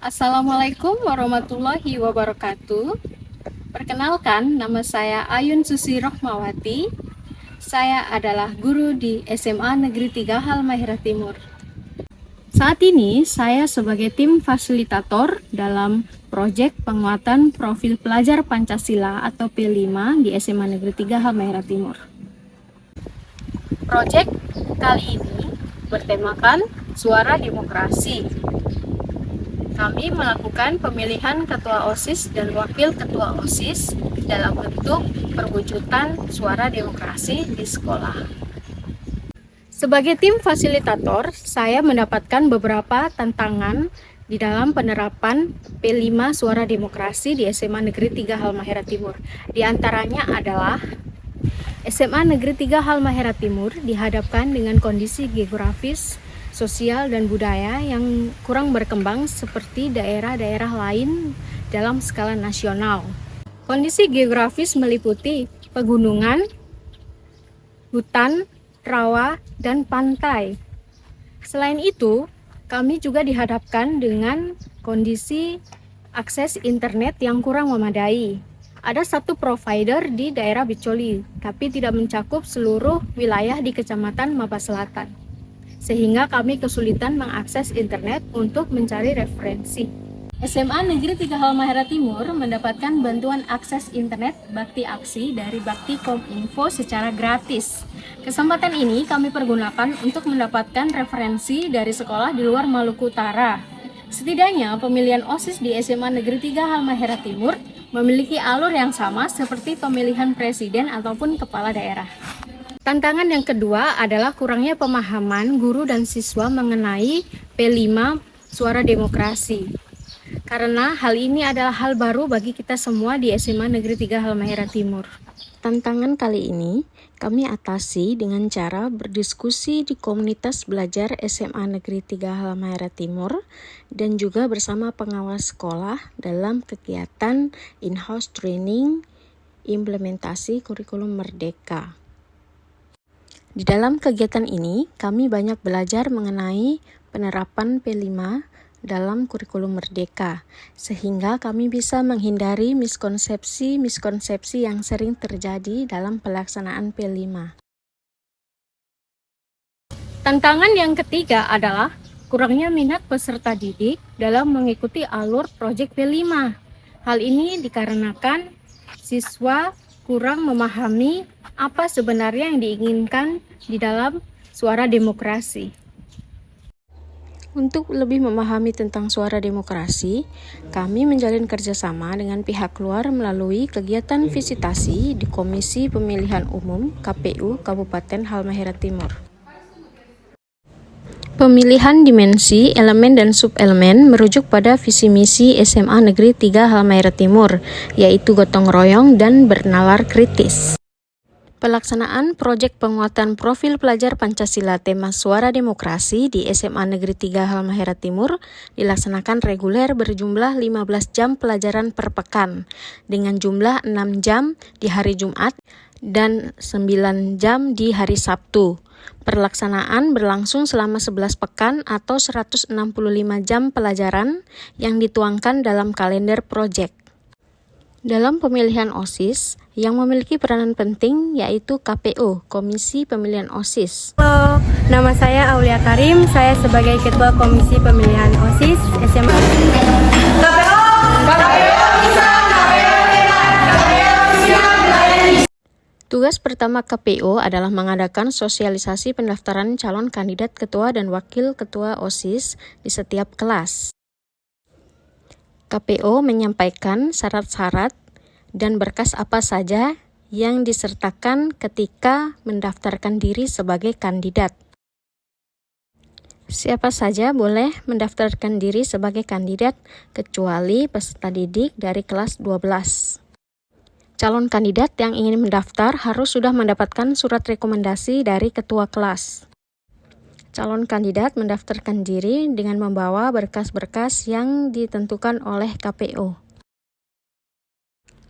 Assalamualaikum warahmatullahi wabarakatuh. Perkenalkan, nama saya Ayun Susi Rohmawati. Saya adalah guru di SMA Negeri 3 Halmahera Timur. Saat ini saya sebagai tim fasilitator dalam proyek penguatan profil pelajar Pancasila atau P5 di SMA Negeri 3 Halmahera Timur. Proyek kali ini bertemakan Suara Demokrasi. Kami melakukan pemilihan ketua OSIS dan wakil ketua OSIS dalam bentuk perwujudan suara demokrasi di sekolah. Sebagai tim fasilitator, saya mendapatkan beberapa tantangan di dalam penerapan P5 suara demokrasi di SMA Negeri 3 Halmahera Timur. Di antaranya adalah SMA Negeri 3 Halmahera Timur dihadapkan dengan kondisi geografis, sosial, dan budaya yang kurang berkembang seperti daerah-daerah lain dalam skala nasional. Kondisi geografis meliputi pegunungan, hutan, rawa, dan pantai. Selain itu, kami juga dihadapkan dengan kondisi akses internet yang kurang memadai. Ada satu provider di daerah Bicoli, tapi tidak mencakup seluruh wilayah di Kecamatan Maba Selatan, sehingga kami kesulitan mengakses internet untuk mencari referensi. SMA Negeri 3 Halmahera Timur mendapatkan bantuan akses internet Bakti Aksi dari Bakti Kominfo secara gratis. Kesempatan ini kami pergunakan untuk mendapatkan referensi dari sekolah di luar Maluku Utara. Setidaknya pemilihan OSIS di SMA Negeri 3 Halmahera Timur memiliki alur yang sama seperti pemilihan presiden ataupun kepala daerah. Tantangan yang kedua adalah kurangnya pemahaman guru dan siswa mengenai P5 suara demokrasi. Karena hal ini adalah hal baru bagi kita semua di SMA Negeri 3 Halmahera Timur. Tantangan kali ini kami atasi dengan cara berdiskusi di komunitas belajar SMA Negeri 3 Halmahera Timur dan juga bersama pengawas sekolah dalam kegiatan in-house training implementasi kurikulum Merdeka. Di dalam kegiatan ini, kami banyak belajar mengenai penerapan P5 dalam kurikulum Merdeka, sehingga kami bisa menghindari miskonsepsi yang sering terjadi dalam pelaksanaan P5. Tantangan yang ketiga adalah kurangnya minat peserta didik dalam mengikuti alur proyek P5. Hal ini dikarenakan siswa kurang memahami apa sebenarnya yang diinginkan di dalam suara demokrasi. Untuk lebih memahami tentang suara demokrasi, kami menjalin kerjasama dengan pihak luar melalui kegiatan visitasi di Komisi Pemilihan Umum KPU Kabupaten Halmahera Timur. Pemilihan dimensi, elemen, dan subelemen merujuk pada visi misi SMA Negeri 3 Halmahera Timur, yaitu gotong royong dan bernalar kritis. Pelaksanaan proyek penguatan profil pelajar Pancasila tema Suara Demokrasi di SMA Negeri 3 Halmahera Timur dilaksanakan reguler berjumlah 15 jam pelajaran per pekan dengan jumlah 6 jam di hari Jumat dan 9 jam di hari Sabtu. Pelaksanaan berlangsung selama 11 pekan atau 165 jam pelajaran yang dituangkan dalam kalender proyek. Dalam pemilihan OSIS, yang memiliki peranan penting yaitu KPO, Komisi Pemilihan OSIS. Halo, nama saya Aulia Karim, saya sebagai Ketua Komisi Pemilihan OSIS SMA. Tugas pertama KPO adalah mengadakan sosialisasi pendaftaran calon kandidat ketua dan wakil ketua OSIS di setiap kelas. KPO menyampaikan syarat-syarat dan berkas apa saja yang disertakan ketika mendaftarkan diri sebagai kandidat. Siapa saja boleh mendaftarkan diri sebagai kandidat kecuali peserta didik dari kelas 12. Calon kandidat yang ingin mendaftar harus sudah mendapatkan surat rekomendasi dari ketua kelas. Calon kandidat mendaftarkan diri dengan membawa berkas-berkas yang ditentukan oleh KPO.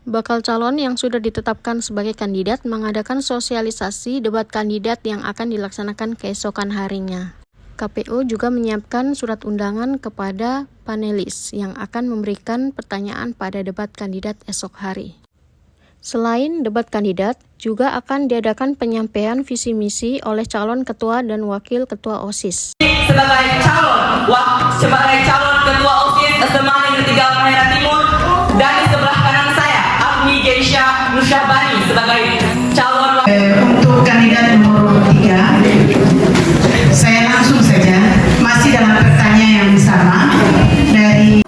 Bakal calon yang sudah ditetapkan sebagai kandidat mengadakan sosialisasi debat kandidat yang akan dilaksanakan keesokan harinya. KPU juga menyiapkan surat undangan kepada panelis yang akan memberikan pertanyaan pada debat kandidat esok hari. Selain debat kandidat, juga akan diadakan penyampaian visi misi oleh calon ketua dan wakil ketua OSIS. Sebagai calon ketua OSIS SMA Negeri 3 Halmahera Timur, dan di sebelah kanan saya Agni Geisha Nusyabani sebagai calon untuk kandidat nomor 3. Saya langsung saja, masih dalam pertanyaan yang sama dari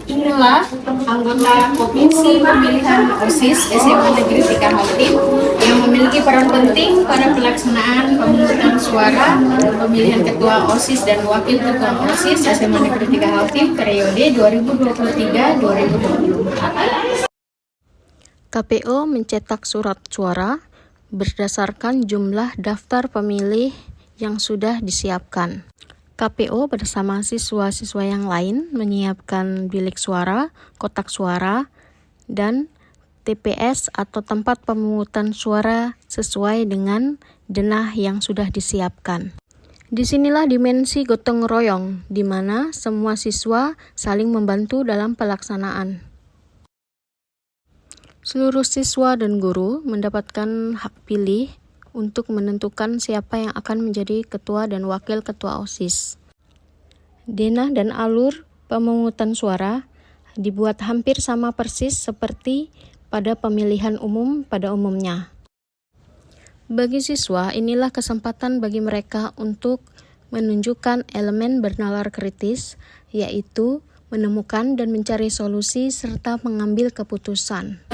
Inilah anggota Komisi Pemilihan OSIS SMA Negeri 3 Haltim yang memiliki peran penting pada pelaksanaan pemungutan suara dan pemilihan ketua OSIS dan wakil ketua OSIS SMA Negeri 3 Haltim periode 2023-2024. KPU mencetak surat suara berdasarkan jumlah daftar pemilih yang sudah disiapkan. KPU bersama siswa-siswa yang lain menyiapkan bilik suara, kotak suara, dan TPS atau tempat pemungutan suara sesuai dengan denah yang sudah disiapkan. Disinilah dimensi gotong royong, di mana semua siswa saling membantu dalam pelaksanaan. Seluruh siswa dan guru mendapatkan hak pilih untuk menentukan siapa yang akan menjadi ketua dan wakil ketua OSIS. Denah dan alur pemungutan suara dibuat hampir sama persis seperti pada pemilihan umum pada umumnya. Bagi siswa, inilah kesempatan bagi mereka untuk menunjukkan elemen bernalar kritis, yaitu menemukan dan mencari solusi serta mengambil keputusan.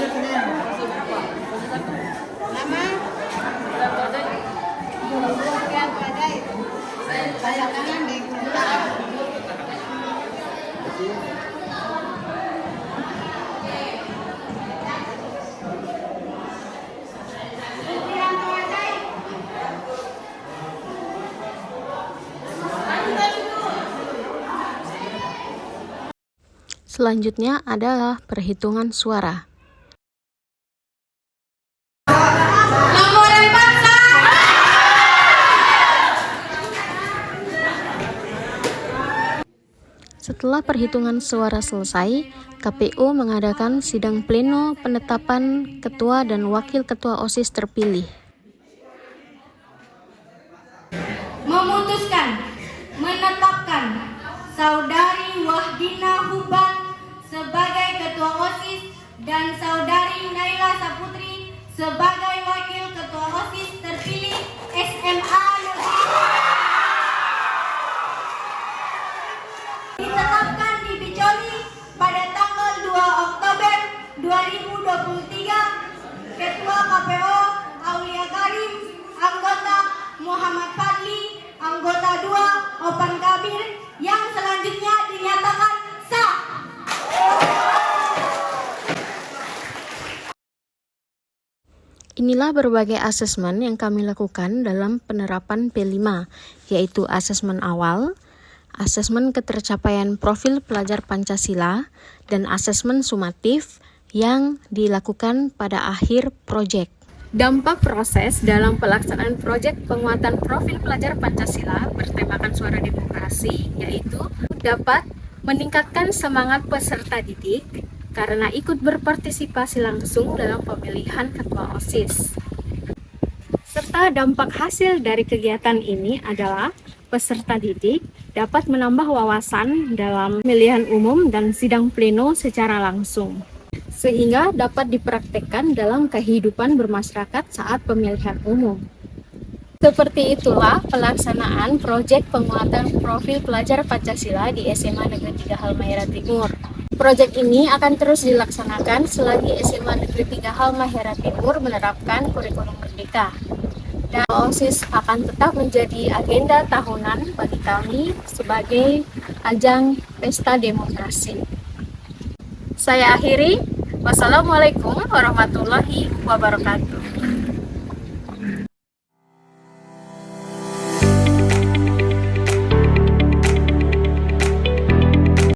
Selanjutnya adalah perhitungan suara. Setelah perhitungan suara selesai, KPU mengadakan sidang pleno penetapan ketua dan wakil ketua OSIS terpilih. Memutuskan menetapkan Saudari Wahdina Huban sebagai ketua OSIS dan Saudari Naila Saputri sebagai wakil ketua OSIS terpilih SMA Negeri ditetapkan di Bicoli pada tanggal 2 Oktober 2023. Ketua KPU Aulia Karim, anggota Muhammad Fadli, anggota 2 Opan Kabir, yang selanjutnya dinyatakan sah. Inilah berbagai asesmen yang kami lakukan dalam penerapan P5, yaitu asesmen awal, asesmen ketercapaian profil pelajar Pancasila, dan asesmen sumatif yang dilakukan pada akhir proyek. Dampak proses dalam pelaksanaan proyek penguatan profil pelajar Pancasila bertemakan suara demokrasi, yaitu dapat meningkatkan semangat peserta didik karena ikut berpartisipasi langsung dalam pemilihan ketua OSIS. Serta dampak hasil dari kegiatan ini adalah peserta didik dapat menambah wawasan dalam pemilihan umum dan sidang pleno secara langsung, sehingga dapat dipraktekkan dalam kehidupan bermasyarakat saat pemilihan umum. Seperti itulah pelaksanaan proyek penguatan profil pelajar Pancasila di SMA Negeri 3 Halmahera Timur. Proyek ini akan terus dilaksanakan selagi SMA Negeri 3 Halmahera Timur menerapkan kurikulum merdeka. Dan OSIS akan tetap menjadi agenda tahunan bagi kami sebagai ajang pesta demokrasi. Saya akhiri. Wassalamualaikum warahmatullahi wabarakatuh.